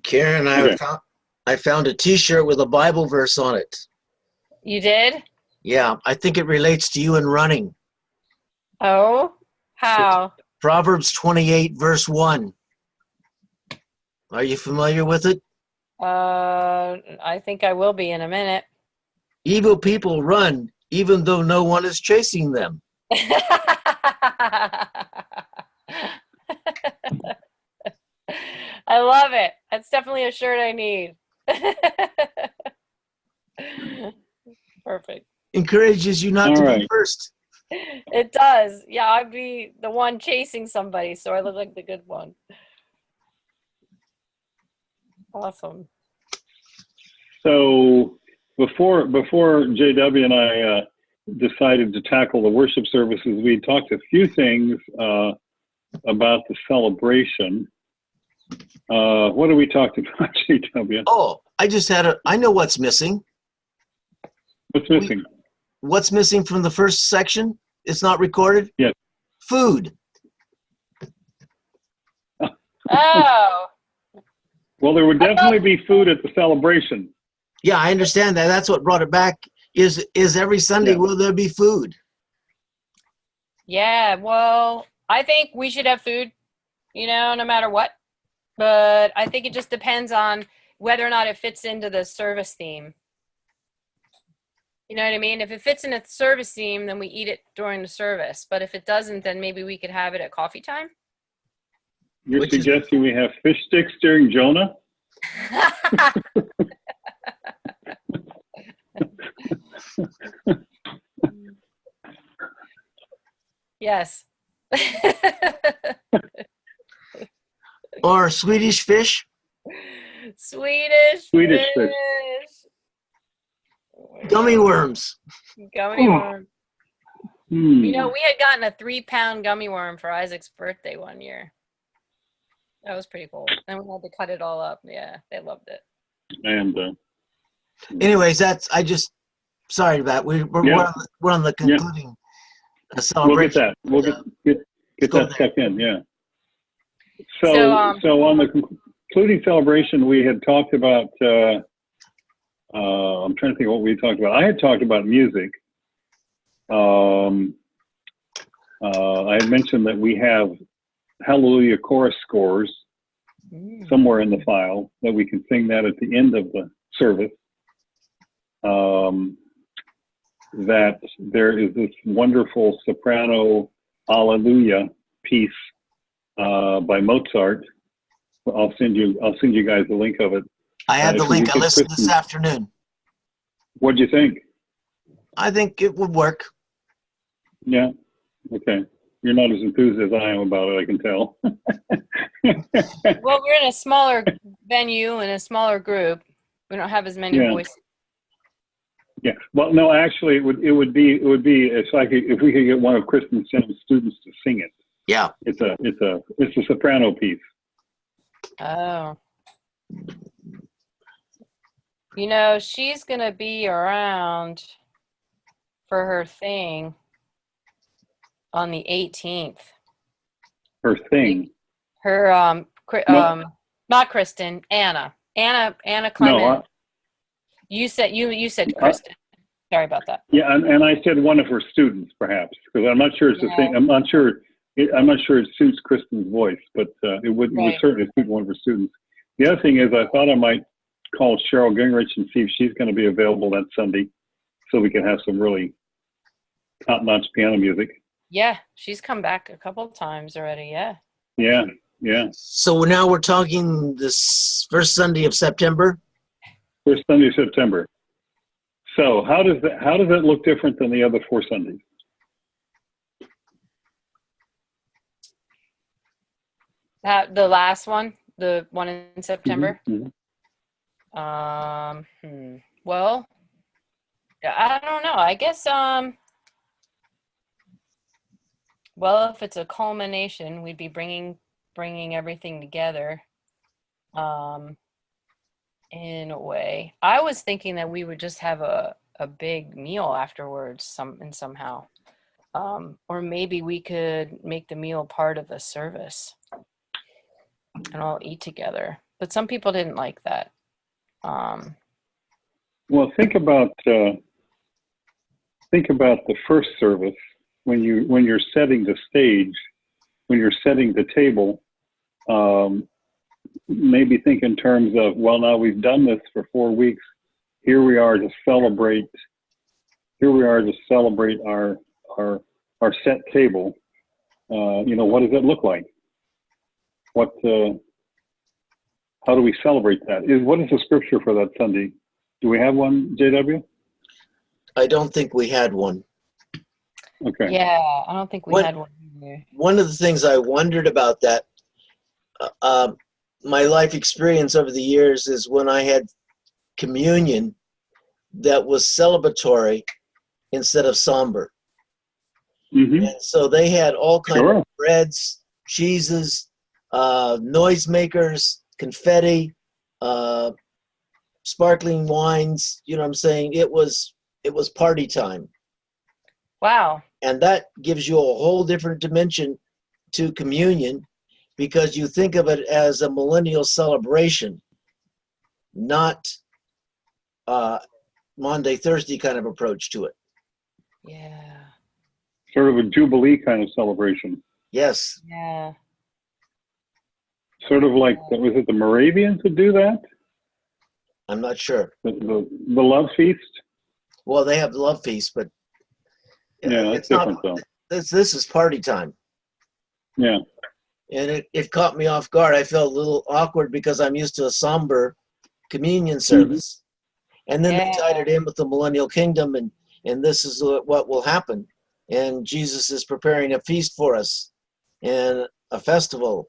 Karen, Okay. I found a T-shirt with a Bible verse on it. You did? Yeah, I think it relates to you in running. Oh, how? Proverbs 28, verse 1. Are you familiar with it? I think I will be in a minute. Evil people run even though no one is chasing them. I love it. That's definitely a shirt I need. Perfect. Encourages you not All to right. be first. It does. Yeah, I'd be the one chasing somebody, so I look like the good one. Awesome. So before JW and I decided to tackle the worship services, we talked a few things about the celebration. What did we talk about, JW? Oh, I know what's missing. What's missing? What's missing from the first section? It's not recorded? Yes. Food. Oh. Well, there would definitely be food at the celebration. Yeah, I understand that. That's what brought it back. Is every Sunday, will there be food? Yeah, well, I think we should have food, no matter what. But I think it just depends on whether or not it fits into the service theme. You know what I mean? If it fits in a service theme, then we eat it during the service. But if it doesn't, then maybe we could have it at coffee time. You're suggesting we have fish sticks during Jonah? Yes. Or Swedish fish? Swedish fish. Gummy worms. Gummy worm. Hmm. We had gotten a 3-pound gummy worm for Isaac's birthday one year. That was pretty cool. And we had to cut it all up. Yeah, they loved it. And anyways, sorry about we're on the concluding celebration. We'll get that. We'll get that stuck in. Yeah. So on the concluding celebration, we had talked about. I'm trying to think of what we talked about. I had talked about music. I had mentioned that we have Hallelujah chorus scores somewhere in the file that we can sing that at the end of the service. That there is this wonderful soprano Alleluia piece by Mozart. I'll send you guys the link of it. I had the link. I listened this afternoon. What'd you think? I think it would work. Yeah. Okay. You're not as enthused as I am about it, I can tell. Well, we're in a smaller venue and a smaller group. We don't have as many voices. Yeah. Well, no, actually, it would be it's like if we could get one of Kristen Sims' students to sing it. Yeah. It's a soprano piece. Oh. She's gonna be around for her thing on the 18th. Her thing. Her not Kristen, Anna Clement. No, you said Kristen. Sorry about that. Yeah, and I said one of her students, perhaps, because I'm not sure it's the same. I'm not sure it suits Kristen's voice, but it would certainly suit one of her students. The other thing is, I thought I might call Cheryl Gingrich and see if she's going to be available that Sunday, so we can have some really top-notch piano music. Yeah, she's come back a couple of times already. Yeah. Yeah. Yeah. So now we're talking this first Sunday of September. First Sunday of September. So how does that look different than the other 4 Sundays? The last one, the one in September. Mm-hmm. Well, I don't know. I guess well, if it's a culmination, we'd be bringing everything together. In a way, I was thinking that we would just have a big meal afterwards, somehow, or maybe we could make the meal part of the service and all eat together. but some people didn't like that. Well, think about the first service when you're setting the stage, when you're setting the table. Maybe think in terms of, well, now we've done this for 4 weeks. Here we are to celebrate. Here we are to celebrate our set table. What does it look like? How do we celebrate that? What is the scripture for that Sunday? Do we have one, JW? I don't think we had one. Okay. Yeah, I don't think we had one either. One of the things I wondered about that, my life experience over the years is when I had communion that was celebratory instead of somber. Mm-hmm. And so they had all kinds of breads, cheeses, noisemakers, confetti, sparkling wines. You know what I'm saying? It was party time. Wow. And that gives you a whole different dimension to communion, because you think of it as a millennial celebration, not Maundy, Thursday kind of approach to it. Yeah. Sort of a Jubilee kind of celebration. Yes. Yeah. Sort of like, was it the Moravians that do that? I'm not sure. The love feast? Well, they have the love feast, but yeah, it's different though. This is party time. Yeah. And it caught me off guard. I felt a little awkward because I'm used to a somber communion service. Mm-hmm. And then they tied it in with the millennial kingdom, and this is what will happen. And Jesus is preparing a feast for us and a festival,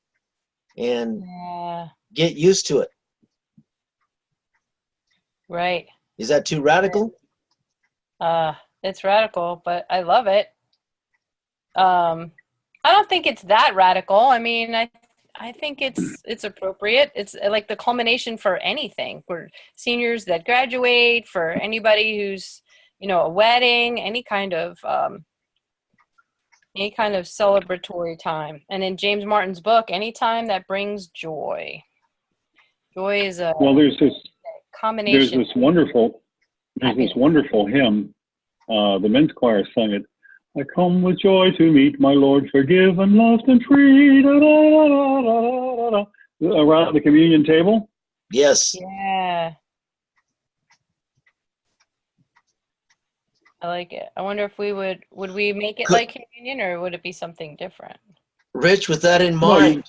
and get used to it. Right. Is that too radical? It's radical, but I love it. I don't think it's that radical. I mean, I think it's appropriate. It's like the culmination for anything, for seniors that graduate, for anybody who's, a wedding, any kind of celebratory time. And in James Martin's book, any time that brings joy. Joy is a there's this combination. There's this wonderful hymn. The men's choir sung it. I come with joy to meet my Lord, forgiven, loved, and free. Da, da, da, da, da, da, da. Around the communion table. Yes. Yeah. I like it. I wonder if would we make it like communion, or would it be something different? Rich, with that in mind,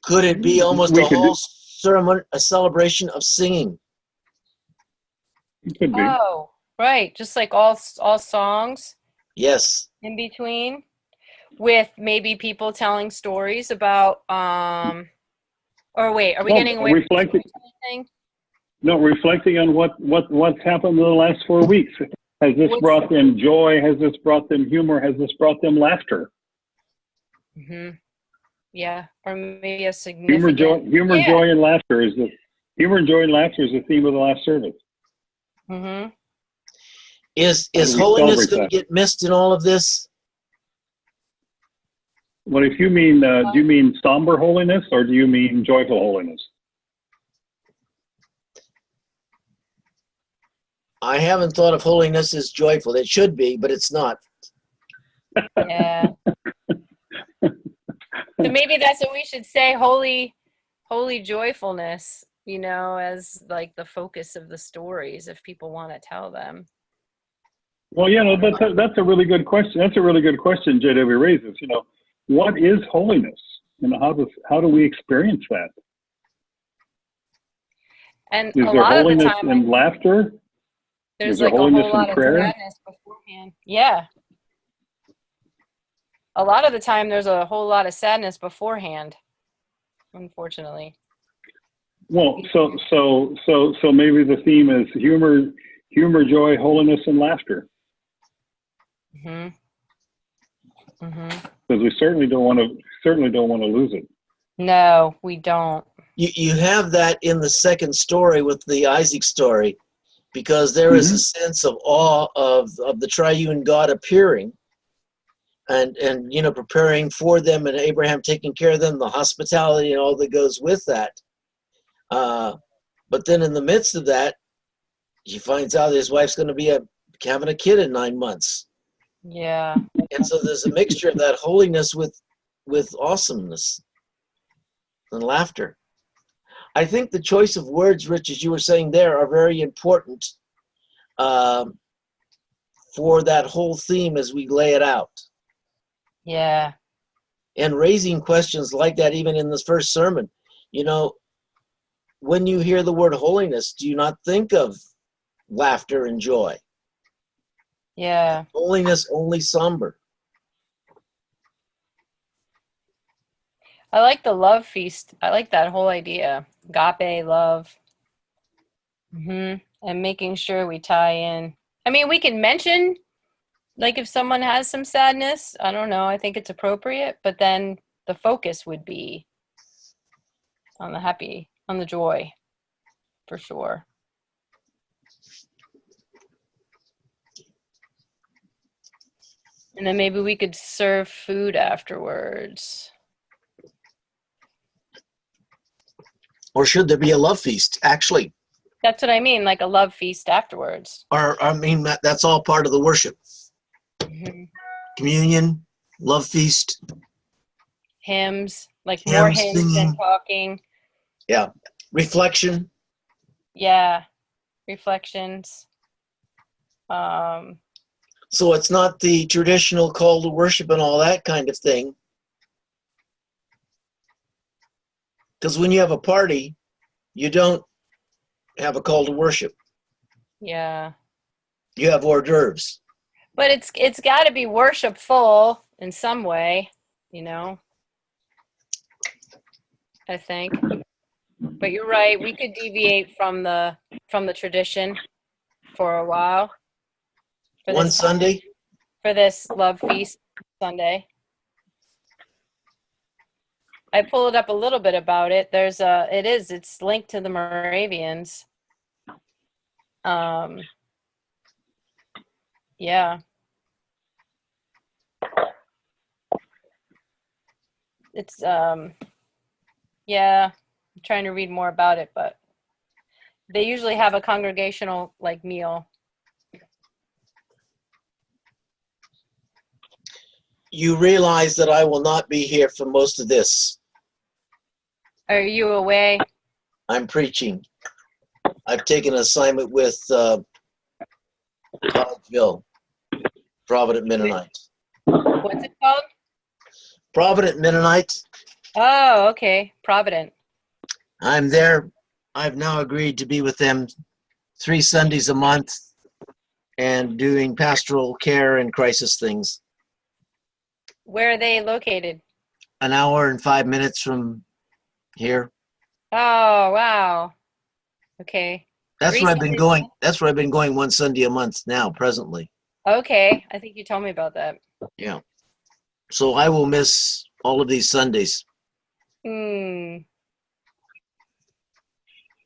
could it be almost a whole ceremony, a celebration of singing? It could be. Oh, right. Just like all songs. Yes. In between, with maybe people telling stories about or wait, are we getting away reflecting? From anything? No, reflecting on what's happened in the last 4 weeks. Has this brought them joy? Has this brought them humor? Has this brought them laughter? Mm-hmm. Yeah, or maybe a significant joy, and laughter is the humor, joy, and laughter is the theme of the last service. Mm-hmm. Is holiness going to get missed in all of this? Well, if you mean, do you mean somber holiness, or do you mean joyful holiness? I haven't thought of holiness as joyful. It should be, but it's not. Yeah. So maybe that's what we should say, holy joyfulness, as like the focus of the stories, if people want to tell them. Well, that's a really good question. That's a really good question JW raises. What is holiness? And how do we experience that? And is there holiness in laughter? There's like a whole lot of sadness beforehand. Yeah. A lot of the time there's a whole lot of sadness beforehand, unfortunately. Well, so maybe the theme is humor, joy, holiness, and laughter. Mm-hmm. Mm-hmm. Because we certainly don't want to lose it. No, we don't. You have that in the second story with the Isaac story, because there is a sense of awe of the triune God appearing and preparing for them, and Abraham taking care of them, the hospitality and all that goes with that. But then in the midst of that, he finds out his wife's going to be having a kid in 9 months. Yeah. And so there's a mixture of that holiness with awesomeness and laughter. I think the choice of words, Rich, as you were saying there, are very important for that whole theme as we lay it out. Yeah. And raising questions like that, even in this first sermon. You know, when you hear the word holiness, do you not think of laughter and joy? Yeah. Holiness only somber. I like the love feast. I like that whole idea. Agape love. And making sure we tie in. I mean, we can mention, like, if someone has some sadness, I don't know, I think it's appropriate, but then the focus would be on the happy, on the joy, for sure. And then maybe we could serve food afterwards. Or should there be a love feast, actually? That's what I mean, like a love feast afterwards. Or, I mean, that's all part of the worship. Communion, love feast. Hymns, like more hymns singing. than talking. Yeah. Reflection. Yeah. Reflections. So it's not the traditional call to worship and all that kind of thing. Because when you have a party, you don't have a call to worship. Yeah. You have hors d'oeuvres. But it's got to be worshipful in some way, you know, I think. But you're right. We could deviate from the tradition for a while. One Sunday? For this love feast Sunday. I pulled up a little bit about it. It's linked to the Moravians. Yeah. It's yeah, I'm trying to read more about it, but they usually have a congregational like meal. You realize that I will not be here for most of this. Are you away? I'm preaching. I've taken an assignment with Collegeville, Provident Mennonite. What's it called? Provident Mennonite. Oh, okay. Provident. I'm there. I've now agreed to be with them 3 Sundays a month and doing pastoral care and crisis things. Where are they located? An hour and 5 minutes from here. Oh, wow. Okay. That's where I've been going. That's where I've been going 1 Sunday a month now, presently. Okay. I think you told me about that. Yeah. So I will miss all of these Sundays. And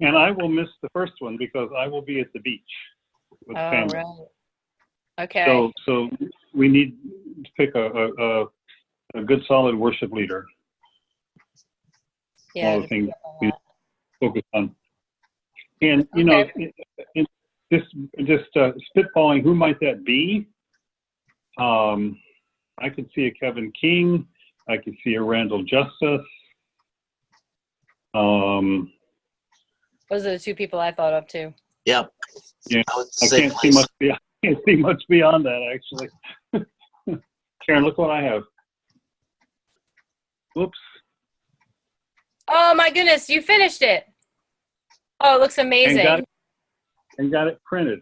I will miss the first one because I will be at the beach with family. Right. Okay. So we need to pick a good solid worship leader. Yeah. All the things we focus on. And you know, just spitballing, who might that be? I could see a Kevin King. I could see a Randall Justice. Those are the 2 people I thought of too. Yeah. Yeah. I can't see much beyond that, actually. Karen, look what I have. Whoops. Oh my goodness, you finished it. Oh, it looks amazing. And got it printed.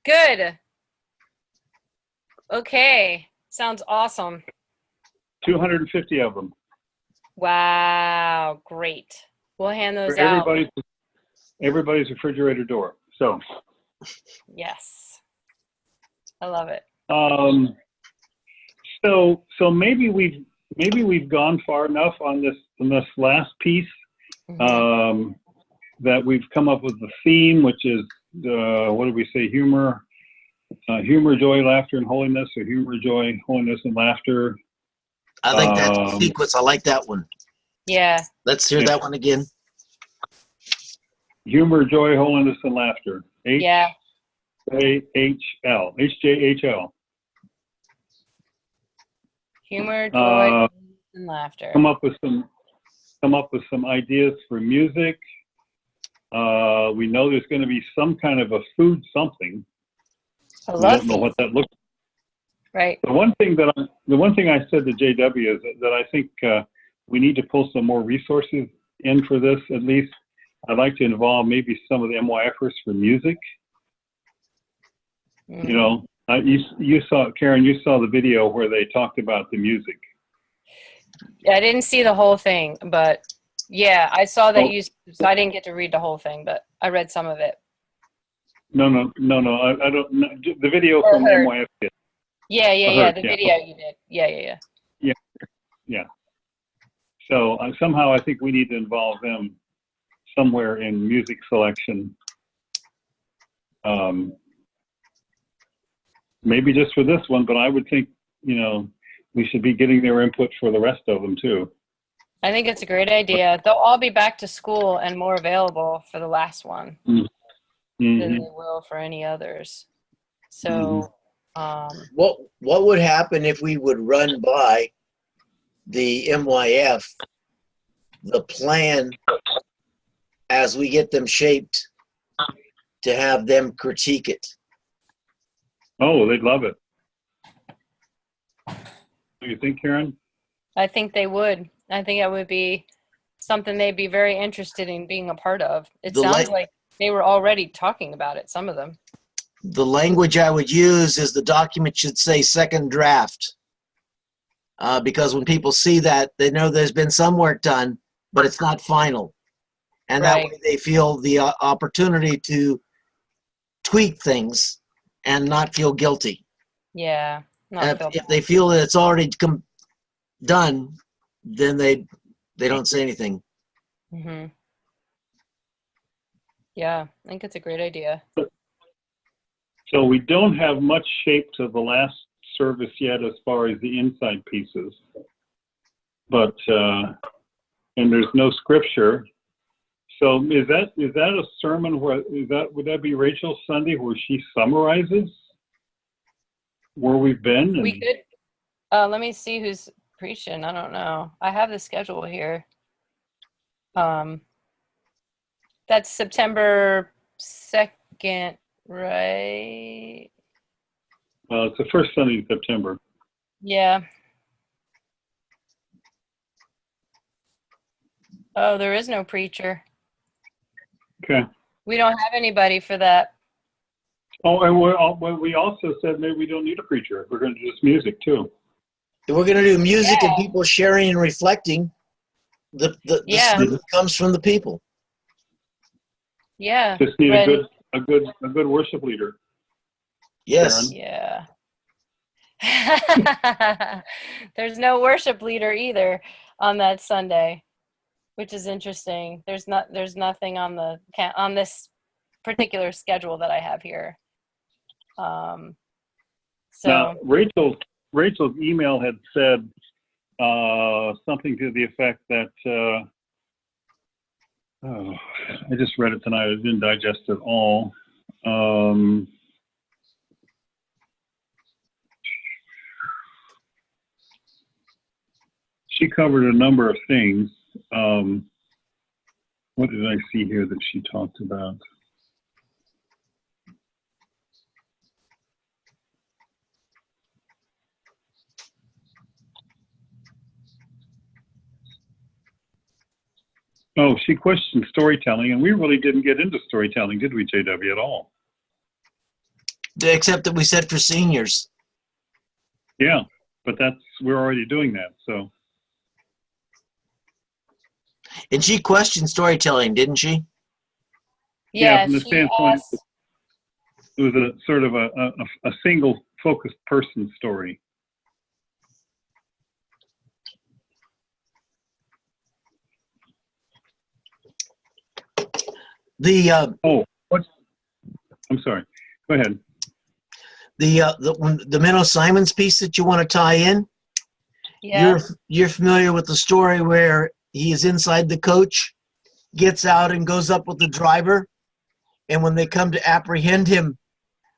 Good. Okay. Sounds awesome. 250 of them. Wow. Great. We'll hand those For out. Everybody's refrigerator door. So. Yes. I love it. So maybe we've gone far enough on this last piece that we've come up with the theme, which is what did we say? Humor, joy, laughter, and holiness, or humor, joy, holiness, and laughter. I think that's the sequence. I like that one. Yeah. Let's hear that one again. Humor, joy, holiness, and laughter. Yeah. HJHL. HJHL. Humor, joy, and laughter. Come up with some ideas for music. We know there's going to be some kind of a food something. We don't know what that looks like. Right. The one thing I said to JW is that I think we need to pull some more resources in for this. At least I'd like to involve maybe some of the MYFers for music. Mm-hmm. You know, you saw, Karen, you saw the video where they talked about the music. I didn't see the whole thing, but yeah, I saw that so I didn't get to read the whole thing, but I read some of it. No, I don't. No, the video from the MYF. Yeah. The video you did. Yeah. So somehow I think we need to involve them somewhere in music selection. Maybe just for this one, but I would think, you know, we should be getting their input for the rest of them too. I think it's a great idea. They'll all be back to school and more available for the last one than they will for any others. So, what would happen if we would run by the MYF the plan as we get them shaped to have them critique it? Oh, they'd love it. Do you think, Karen? I think they would. I think it would be something they'd be very interested in being a part of. It sounds like they were already talking about it, some of them. The language I would use is the document should say second draft. Because when people see that, they know there's been some work done, but it's not final. And that way they feel the opportunity to tweak things and not feel guilty. Yeah. If they feel that it's already done, then they don't say anything. Mm-hmm. Yeah, I think it's a great idea. So we don't have much shape to the last service yet as far as the inside pieces, but and there's no scripture. So is that a sermon where would that be Rachel's Sunday where she summarizes where we've been? And we could. Let me see who's preaching. I don't know. I have the schedule here. That's September 2nd, right? Well, it's the first Sunday in September. Yeah. Oh, there is no preacher. Okay. We don't have anybody for that. Oh, and we also said maybe we don't need a preacher. We're going to do just music too. We're going to do music and people sharing and reflecting. The student comes from the people. Yeah. Just need a good worship leader. Yes. Karen. Yeah. There's no worship leader either on that Sunday, which is interesting. There's nothing on this particular schedule that I have here. So now, Rachel's email had said something to the effect that I just read it tonight. I didn't digest it all. She covered a number of things. What did I see here that she talked about? Oh, she questioned storytelling, and we really didn't get into storytelling, did we, JW, at all? Except that we said for seniors. Yeah, but we're already doing that, so. And she questioned storytelling, didn't she? Yeah, from the standpoint, it was a sort of a single focused person story. I'm sorry. Go ahead. The Menno Simons piece that you want to tie in. Yeah. You're familiar with the story where he is inside the coach gets out and goes up with the driver. And when they come to apprehend him,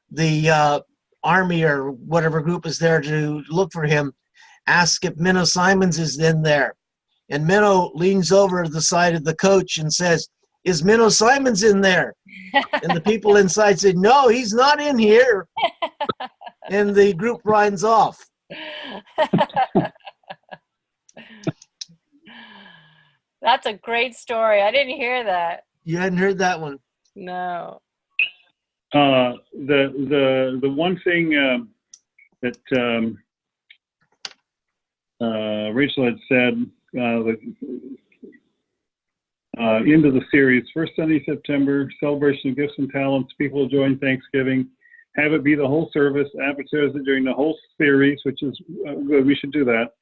the army or whatever group is there to look for him asks if Minnow Simons is in there. And Minnow leans over to the side of the coach and says, "Is Minnow Simons in there?" And the people inside said, "No, he's not in here." And the group runs off. That's a great story. I didn't hear that. You hadn't heard that one? No. The one thing that Rachel had said into the series, first Sunday, September, celebration of gifts and talents, people join Thanksgiving, have it be the whole service, advertise it during the whole series, which is good. We should do that.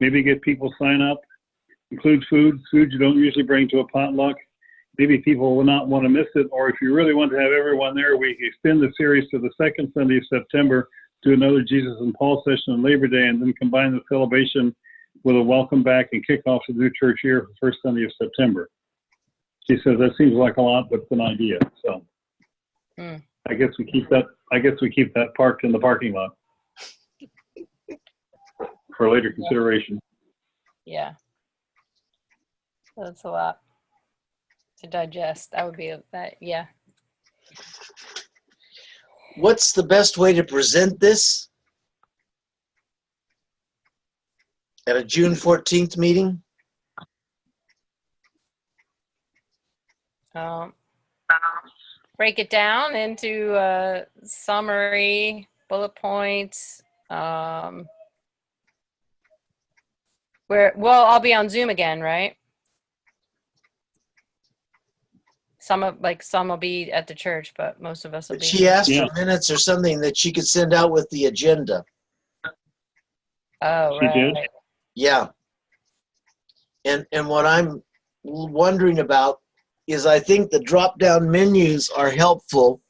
Maybe get people sign up, include foods you don't usually bring to a potluck. Maybe people will not want to miss it, or if you really want to have everyone there, we extend the series to the second Sunday of September, do another Jesus and Paul session on Labor Day, and then combine the celebration with a welcome back and kick off the new church year for the first Sunday of September. She says that seems like a lot, but it's an idea. So I guess we keep that parked in the parking lot for later consideration. Yeah. That's a lot to digest. That would be that. Yeah. What's the best way to present this at a June 14th meeting? Break it down into summary, bullet points. I'll be on Zoom again, right? Some will be at the church, but most of us will be. She asked for minutes or something that she could send out with the agenda. Oh, she right. did? Yeah. And what I'm wondering about is I think the drop-down menus are helpful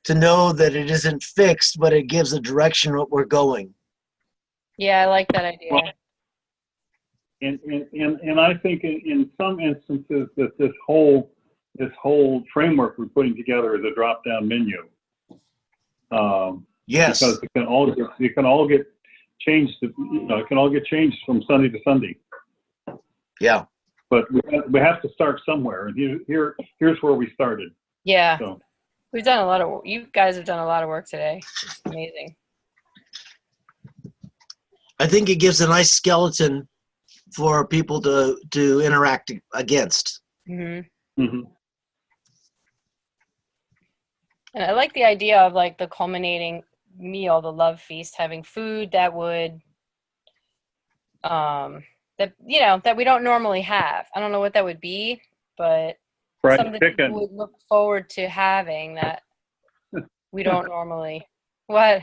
to know that it isn't fixed, but it gives a direction what we're going. Yeah, I like that idea. Well, and I think in some instances that this whole framework we're putting together is a drop-down menu. Yes. Because it can all get changed. It can all get changed from Sunday to Sunday. Yeah. But we have to start somewhere, and here's where we started. Yeah. So. We've done a lot of. You guys have done a lot of work today. It's amazing. I think it gives a nice skeleton for people to interact against. Mm-hmm. Mm-hmm. And I like the idea of like the culminating meal, the love feast, having food that would, that we don't normally have. I don't know what that would be, but something that people would look forward to having that we don't normally. What?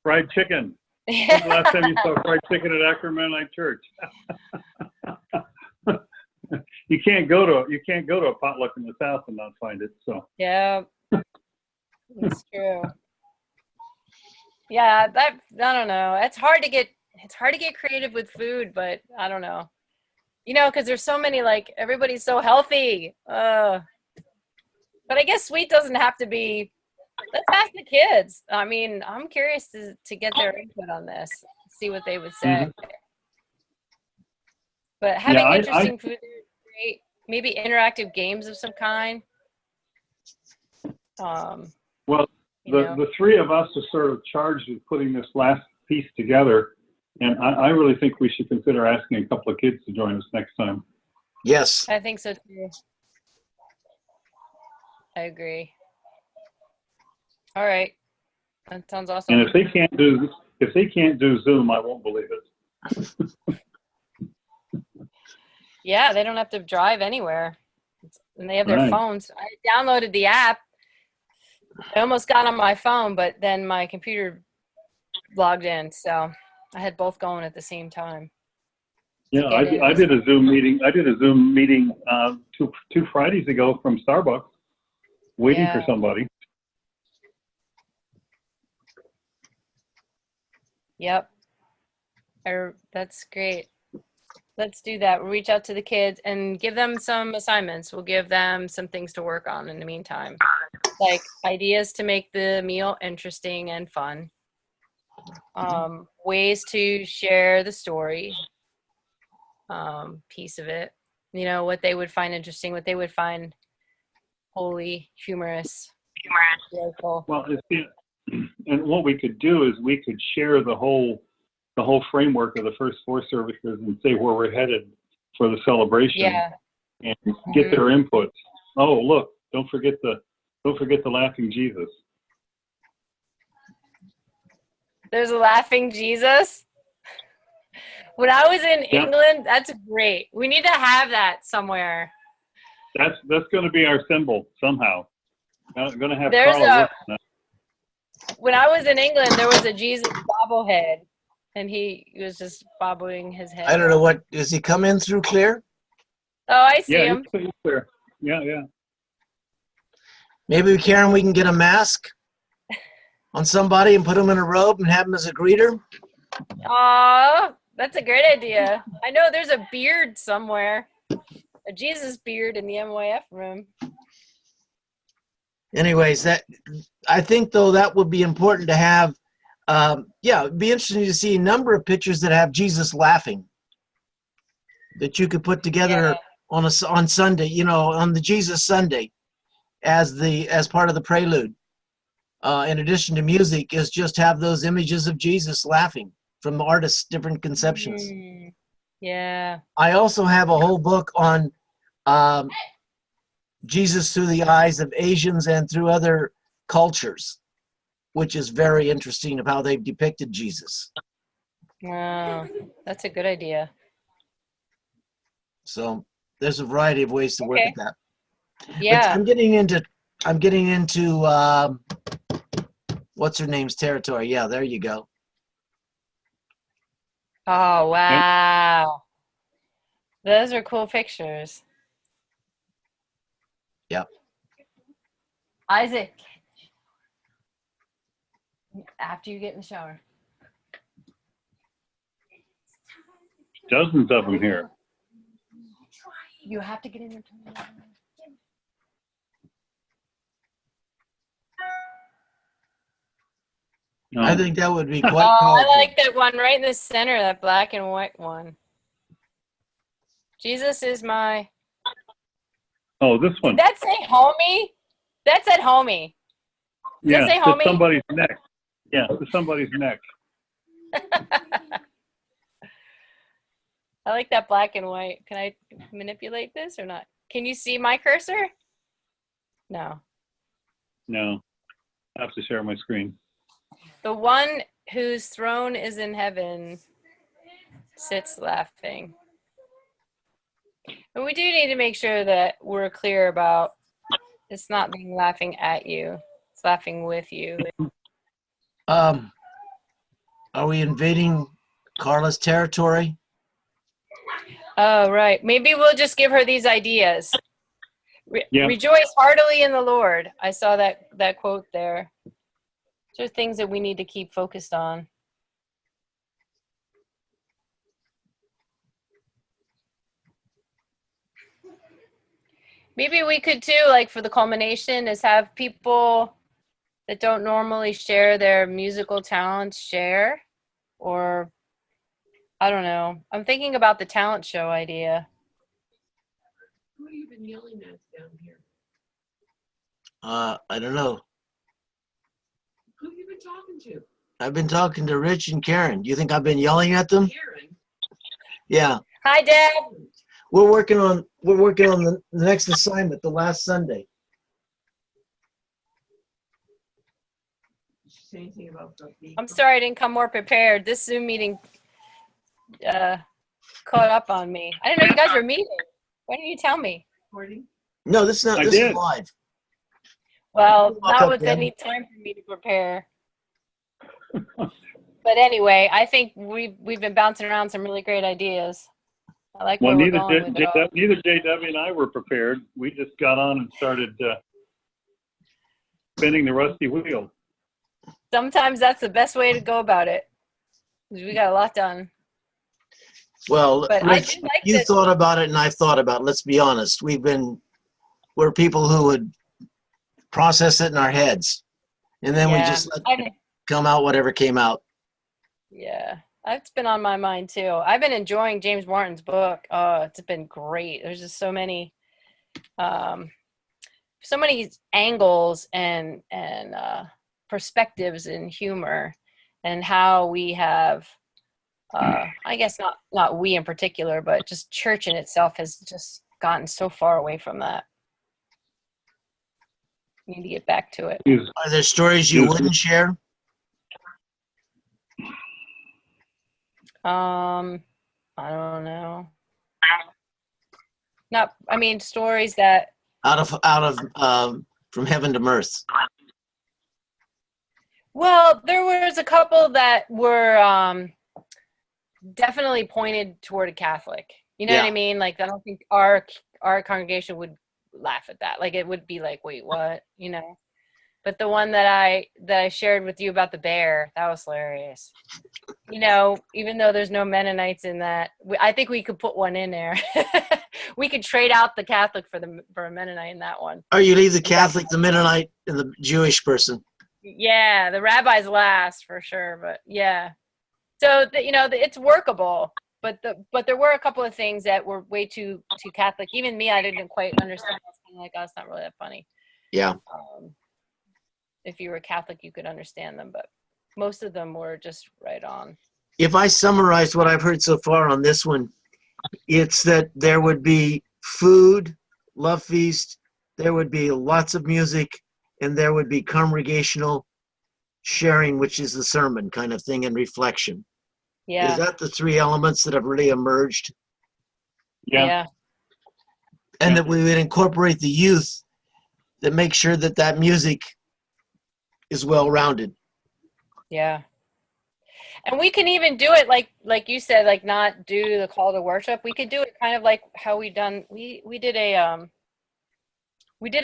Fried chicken. When's the last time you saw fried chicken at Akron Mennonite Church? You can't go to a potluck in the South and not find it. So. Yeah, it's true. Yeah, I don't know. It's hard to get creative with food, but I don't know. Because there's so many, like, everybody's so healthy. But I guess sweet doesn't have to be. Let's ask the kids. I mean, I'm curious to get their input on this, see what they would say. Mm-hmm. But having interesting food is great. Maybe interactive games of some kind. Well, the three of us are sort of charged with putting this last piece together, and I really think we should consider asking a couple of kids to join us next time. Yes. I think so too. I agree. All right. That sounds awesome. And if they can't do Zoom, I won't believe it. Yeah, they don't have to drive anywhere. And they have their phones. I downloaded the app. I almost got on my phone, but then my computer logged in, so I had both going at the same time. Yeah, I did a Zoom meeting. I did a Zoom meeting two Fridays ago from Starbucks, waiting for somebody. Yep. That's great. Let's do that. We'll reach out to the kids and give them some assignments. We'll give them some things to work on in the meantime, like ideas to make the meal interesting and fun, ways to share the story, piece of it, you know, what they would find interesting, what they would find holy, humorous, joyful. Well, and what we could do is we could share the whole framework of the first 4 services and say where we're headed for the celebration. Yeah. And get their inputs. Oh, look! Don't forget the laughing Jesus. There's a laughing Jesus. When I was in England, that's great. We need to have that somewhere. That's going to be our symbol somehow. I'm going to have There's Carla work on that. When I was in England, there was a Jesus bobblehead, and he was just bobbling his head. I don't know what, does he come in through clear? Oh, I see him. He's clear. Yeah. Maybe, Karen, we can get a mask on somebody and put him in a robe and have him as a greeter. Aw, that's a great idea. I know there's a beard somewhere, a Jesus beard in the MYF room. Anyways, I think, though, that would be important to have. It'd be interesting to see a number of pictures that have Jesus laughing that you could put together on Sunday, you know, on the Jesus Sunday as part of the prelude. In addition to music, is just have those images of Jesus laughing from the artist's different conceptions. Yeah. I also have a whole book on Jesus through the eyes of Asians and through other cultures, which is very interesting of how they've depicted Jesus. Wow, that's a good idea. So there's a variety of ways to work at that. Yeah. But I'm getting into what's her name's territory. Yeah, there you go. Oh, wow. Those are cool pictures. Yep. Isaac, after you get in the shower. Dozens of them here. You have to get in there. No. I think that would be quite powerful. powerful. I like that one right in the center, that black and white one. Jesus is my... Oh, this one. Did that say homie? That said homie. Does that say homie? To somebody's neck. Yeah, to somebody's neck. I like that black and white. Can I manipulate this or not? Can you see my cursor? No. No. I have to share my screen. The one whose throne is in heaven sits laughing. And we do need to make sure that we're clear about it's not being laughing at you. It's laughing with you. Are we invading Carla's territory? Oh, right. Maybe we'll just give her these ideas. Rejoice heartily in the Lord. I saw that quote there. These are things that we need to keep focused on. Maybe we could too, like for the culmination, is have people that don't normally share their musical talents share, or I don't know. I'm thinking about the talent show idea. Who have you been yelling at down here? I don't know. Who have you been talking to? I've been talking to Rich and Karen. Do you think I've been yelling at them? Karen. Yeah. Hi, Dad. We're working on the next assignment, the last Sunday. Did she say anything about the I'm sorry I didn't come more prepared. This Zoom meeting caught up on me. I didn't know you guys were meeting. Why didn't you tell me? recording? No, this is not. This is live. Well, Walk not up with there. any time for me to prepare. But anyway, I think we've been bouncing around some really great ideas. I like where we're going with it all. Neither JW and I were prepared. We just got on and started spinning the rusty wheel. Sometimes that's the best way to go about it. 'Cause we got a lot done. Well, But I Rich, do like you this. thought about it and I thought about it. Let's be honest. We're people who would process it in our heads. And then we Yeah, just let it come out whatever came out. yeah, it's been on my mind too. I've been enjoying James Martin's book. Oh, it's been great. There's just um, so many angles and perspectives in humor, and how we have, I guess not we in particular, but just church in itself has just gotten so far away from that. We need to get back to it. Are there stories you wouldn't share? I don't know. I mean, stories that. Out of From Heaven to Mirth. Well, there was a couple that were definitely pointed toward a Catholic. You know what I mean? Like, I don't think our congregation would laugh at that. Like, it would be like, wait, what? You know? But the one that I shared with you about the bear, that was hilarious. You know, even though there's no Mennonites in that, I think we could put one in there. We could trade out the Catholic for a Mennonite in that one. Or you leave the Catholic, the Mennonite, and the Jewish person. Yeah, the rabbis last for sure, but yeah. So it's workable, but there were a couple of things that were way too Catholic. Even me, I didn't quite understand. I was kind of like, oh, it's not really that funny. Yeah. If you were Catholic, you could understand them, but most of them were just right on. If I summarize what I've heard so far on this one, it's that there would be food, love feast, there would be lots of music, and there would be congregational sharing, which is the sermon kind of thing, and reflection. Yeah. Is that the three elements that have really emerged? Yeah. And that we would incorporate the youth that make sure that music is well-rounded. Yeah. And we can even do it like you said, like not do the call to worship. We could do it kind of like how we did a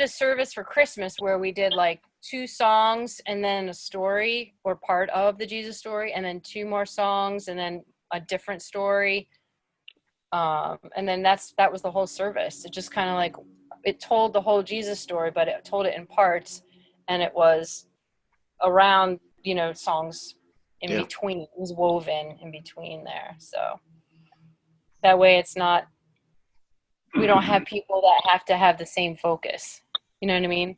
service for Christmas where we did like 2 songs and then a story or part of the Jesus story, and then 2 more songs and then a different story. And then that was the whole service. It just kind of like, it told the whole Jesus story, but it told it in parts, and it was around, songs in between. It was woven in between there. So that way we don't have people that have to have the same focus. You know what I mean?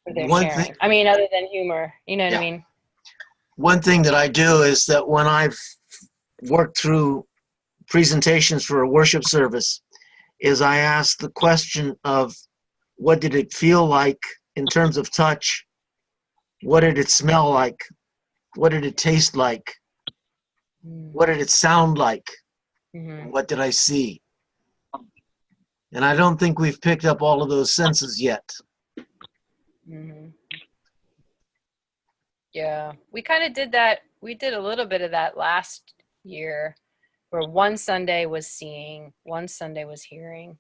For their sharing. I mean, other than humor, you know what I mean? One thing that I do is that when I've worked through presentations for a worship service is I ask the question of what did it feel like in terms of touch? What did it smell like? What did it taste like? What did it sound like? Mm-hmm. What did I see? And I don't think we've picked up all of those senses yet. Mm-hmm. Yeah, we kind of did that. We did a little bit of that last year, where one Sunday was seeing, one Sunday was hearing.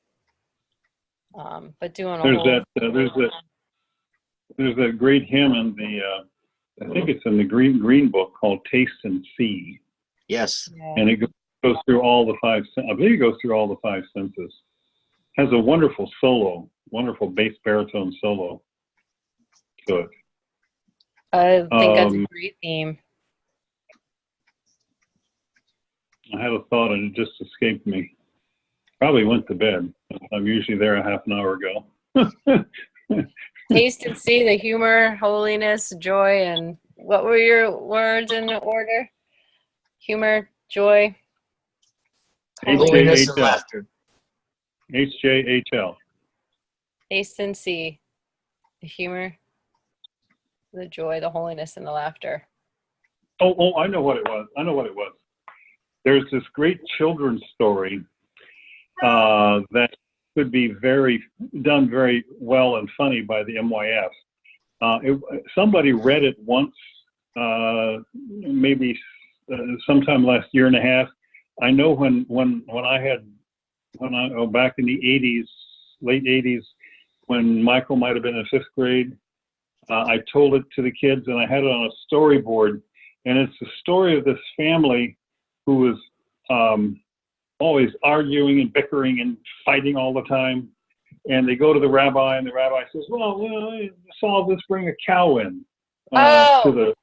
But doing there's that great hymn in the I think it's in the green book called Taste and See. Yes. Yeah. And it goes through all the 5. I believe it goes through all the 5 senses. Has a wonderful solo, wonderful bass baritone solo to it. I think that's a great theme. I had a thought and it just escaped me. Probably went to bed. I'm usually there a half an hour ago. Taste and see the humor, holiness, joy, and what were your words in order? Humor, joy, holiness, and laughter. HJHL. Taste and see the humor, the joy, the holiness, and the laughter. Oh, I know what it was. There's this great children's story that could be done very well and funny by the MYF. Somebody read it once, maybe sometime last year and a half. I know when back in the 80s, late 80s, when Michael might have been in 5th grade, I told it to the kids and I had it on a storyboard. And it's the story of this family who was always arguing and bickering and fighting all the time. And they go to the rabbi, and the rabbi says, well, to solve this, bring a cow in to the,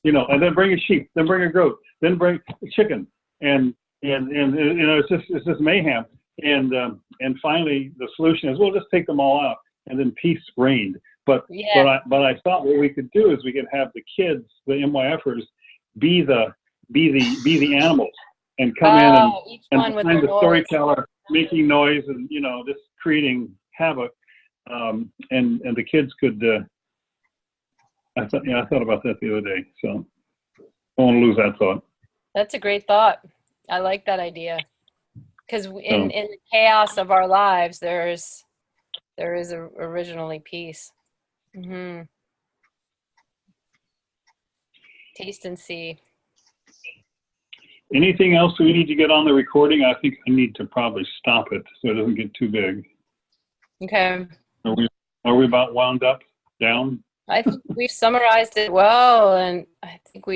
and then bring a sheep, then bring a goat, then bring a chicken, and it's just mayhem. And finally, the solution is, well, just take them all out, and then peace reigned. But I thought what we could do is we could have the kids, the MYFers, be the animals, and come in and find the storyteller making noise and just creating havoc. And the kids could. I thought about that the other day, so I don't want to lose that thought. That's a great thought. I like that idea, because in the chaos of our lives, there is originally peace. Mm-hmm. Taste and see. Anything else we need to get on the recording? I think I need to probably stop it so it doesn't get too big. Okay. Are we about wound up, down? I think we've summarized it well, and I think